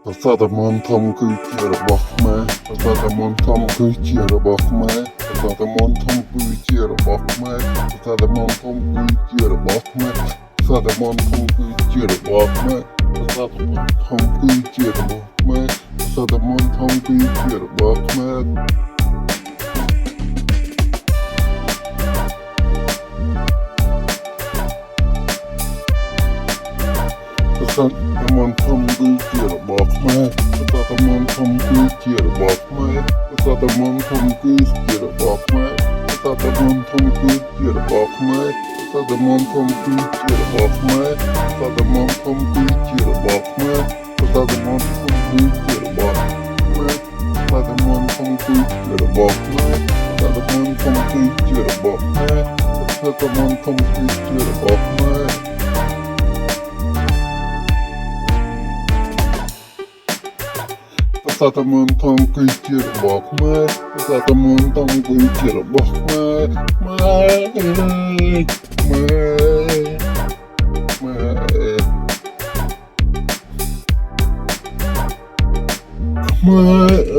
ប្រាសាទមន្តធំគឺជារបស់ខ្មែរប្រាសាទមន្តធំគឺជារបស់ខ្មែរប្រាសាទមន្តធំគឺជារបស់ខ្មែរប្រាសាទមន្តធំគឺជារបស់ខ្មែរប្រាសាទមន្តធំគឺជារបស់ខ្មែរប្រាសាទមន្តធំគឺជារបស់ខ្មែរប្រាសាទមន្តធំគឺជារបស់ខ្មែរប្រាសាទមន្តធំគឺជារបស់ខ្មែរប្រាសាទមន្តធំគឺជារបស់ខ្មែរប្រាសាទមន្តធំគឺជារបស់ខ្មែរប្រាសាទមន្តធំគឺជារបស់ខ្មែរប្រាសាទមន្តធំគឺជារបស់ខ្មែរប្រាសាទមន្តធំគឺជារបស់ខ្មែរប្រាសាទមន្តធំគឺជារបស់ខ្មែរប្រាសាទមន្តធំគឺជារបស់ខ្មែរប្រាសាទមន្តធំគឺជារបស់ខ្មែរប្រាសាទមន្តធំគឺជារបស់ខ្មែរប្រាសាទមន្តធំគឺជារបស់ខ្មែរប្រាសាទមន្តធំគឺជារបស់ខ្មែរខ្មែរ